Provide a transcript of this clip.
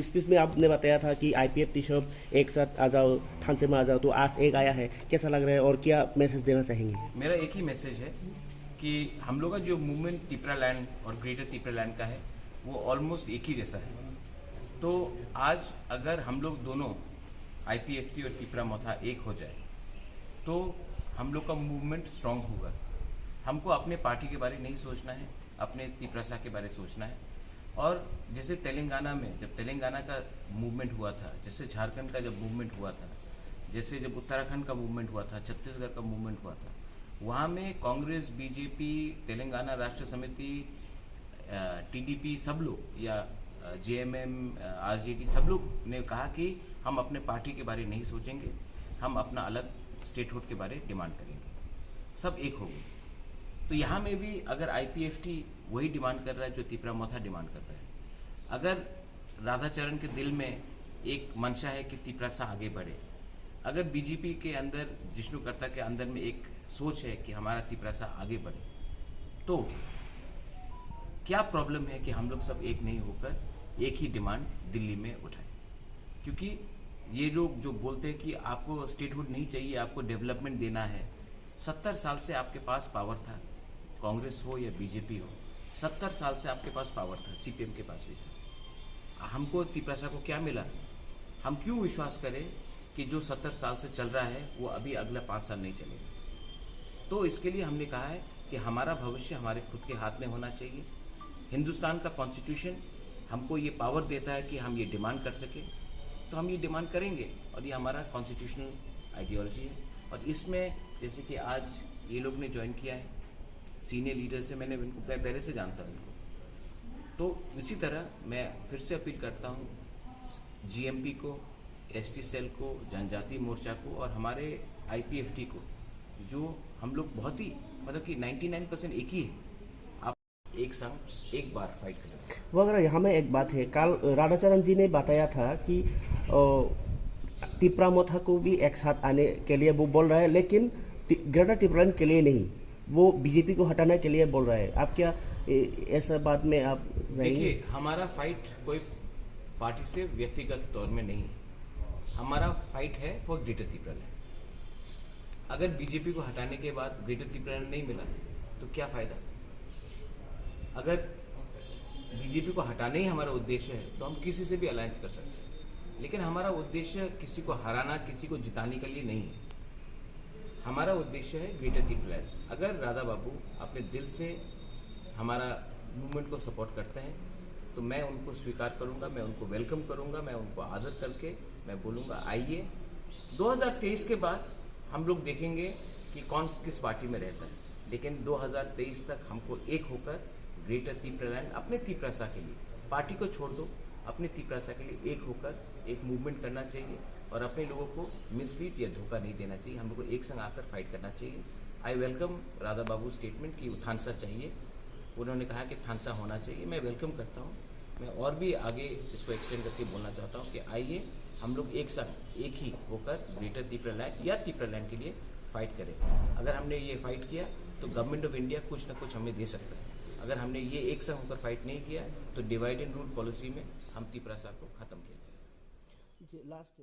Speech में आपने बताया था कि IPFT सब एक साथ आ जाओ, थानसे में आ जाओ, तो आज एक आया है, कैसा लग रहा है और क्या मैसेज देना चाहेंगे? मेरा एक ही मैसेज है कि हम लोग का जो मूवमेंट तिपरा लैंड और ग्रेटर तिपरा लैंड का है वो ऑलमोस्ट एक ही जैसा है। तो आज अगर हम लोग दोनों IPFT और तिपरा मोथा एक हो जाए तो हम लोग का मूवमेंट स्ट्रांग होगा। हमको अपने पार्टी के बारे में नहीं सोचना है, अपने तिपरासा के बारे में सोचना है। और जैसे तेलंगाना में जब तेलंगाना का मूवमेंट हुआ था, जैसे झारखंड का जब मूवमेंट हुआ था, जैसे जब उत्तराखंड का मूवमेंट हुआ था, छत्तीसगढ़ का मूवमेंट हुआ था, वहाँ में कांग्रेस, बीजेपी, तेलंगाना राष्ट्र समिति, TDP सब लोग या JMM, RJD सब लोग ने कहा कि हम अपने पार्टी के बारे में नहीं सोचेंगे, हम अपना अलग स्टेटहुड के बारे में डिमांड करेंगे। सब एक हो गए। तो यहाँ में भी अगर IPFT वही डिमांड कर रहा है जो तिपरा मोथा डिमांड कर रहा है, अगर राधाचरण के दिल में एक मंशा है कि तिपरासा आगे बढ़े, अगर बीजेपी के अंदर, जिष्णु कर्ता के अंदर में एक सोच है कि हमारा तिपरासा आगे बढ़े, तो क्या प्रॉब्लम है कि हम लोग सब एक नहीं होकर एक ही डिमांड दिल्ली में उठाएं? क्योंकि ये लोग जो बोलते हैं कि आपको स्टेटहुड नहीं चाहिए, आपको डेवलपमेंट देना है, 70 साल से आपके पास पावर था, कांग्रेस हो या बीजेपी हो, 70 साल से आपके पास पावर था, CPM के पास भी था। हमको तिपरासा को क्या मिला? हम क्यों विश्वास करें कि जो 70 साल से चल रहा है वो अभी अगला 5 साल नहीं चलेगा? तो इसके लिए हमने कहा है कि हमारा भविष्य हमारे खुद के हाथ में होना चाहिए। हिंदुस्तान का कॉन्स्टिट्यूशन हमको ये पावर देता है कि हम ये डिमांड कर सकें, तो हम ये डिमांड करेंगे और ये हमारा कॉन्स्टिट्यूशनल आइडियोलॉजी है। और इसमें जैसे कि आज ये लोग ने ज्वाइन किया है, सीनियर लीडर से मैंने इनको पहले से जानता हूँ इनको, तो इसी तरह मैं फिर से अपील करता हूँ GMP को, ST सेल को, जनजाति मोर्चा को और हमारे IPFT को, जो हम लोग बहुत ही मतलब कि 99% एक ही है, आप एक संग एक बार फाइट करें। वो अगर यहाँ में एक बात है, कल राधाचरण जी ने बताया था कि तिपरा मोथा को भी एक साथ आने के लिए वो बोल रहा है, लेकिन ग्रेटर तिपरालैंड के लिए नहीं, वो बीजेपी को हटाने के लिए बोल रहा है। आप क्या ऐसा बात में आप देखिए, हमारा फाइट कोई पार्टी से व्यक्तिगत तौर में नहीं है, हमारा फाइट है फॉर ग्रेटर तिपरालैंड। अगर बीजेपी को हटाने के बाद ग्रेटर तिपरालैंड नहीं मिला तो क्या फायदा? अगर बीजेपी को हटाना ही हमारा उद्देश्य है तो हम किसी से भी अलायंस कर सकते हैं, लेकिन हमारा उद्देश्य किसी को हराना, किसी को जिताने के लिए नहीं है। हमारा उद्देश्य है ग्रेटर तिपरालैंड। अगर राधा बाबू अपने दिल से हमारा मूवमेंट को सपोर्ट करते हैं तो मैं उनको स्वीकार करूंगा, मैं उनको वेलकम करूंगा, मैं उनको आदर करके मैं बोलूँगा आइए। 2023 के बाद हम लोग देखेंगे कि कौन किस पार्टी में रहता है, लेकिन 2023 तक हमको एक होकर ग्रेटर तिपरालैंड, अपने तिपरासा के लिए, पार्टी को छोड़ दो, अपने तिपरासा के लिए एक होकर एक मूवमेंट करना चाहिए और अपने लोगों को मिसलीड या धोखा नहीं देना चाहिए। हम लोग को एक संग आकर फाइट करना चाहिए। I welcome Radha Babu statement कि थानसा चाहिए, उन्होंने कहा कि थानसा होना चाहिए, मैं वेलकम करता हूँ। मैं और भी आगे इसको एक्सटेंड करके बोलना चाहता हूँ कि आइए हम लोग एक साथ एक ही होकर ग्रेटर तिपरालैंड या तिपरालैंड के लिए फाइट करें। अगर हमने ये फाइट किया तो गवर्नमेंट ऑफ इंडिया कुछ ना कुछ हमें दे सकता है। अगर हमने ये एक संग होकर फाइट नहीं किया तो डिवाइड एंड रूल पॉलिसी में हम तिपरासा को खत्म किया। लास्ट